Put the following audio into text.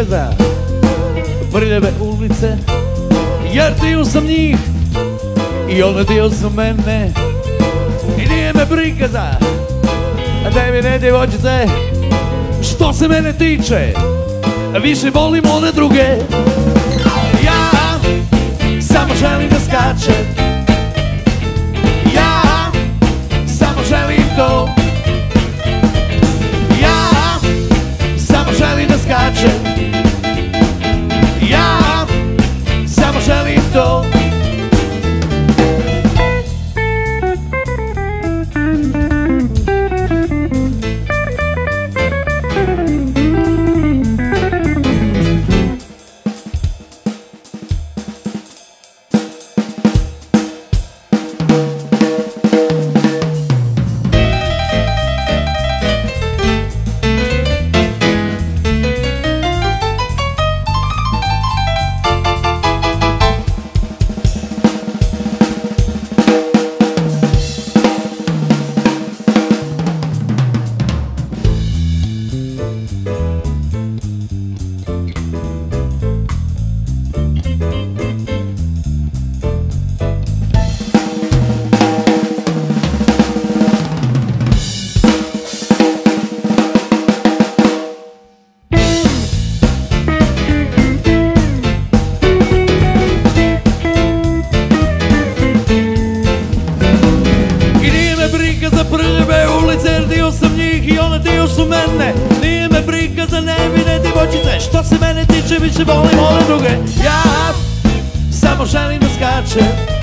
za prljave ulice, jer dio sam njih i on dio su mene. I nije me briga za nevine djevojčice. Što se mene tiče, više volim one druge. Ja samo želim da skačem, ja samo želim to. Ja samo želim da skačem, ja samo želim to. Nije me briga za nevine djevojčice. Što se mene tiče, više volim ove druge. Ja samo želim da skačem,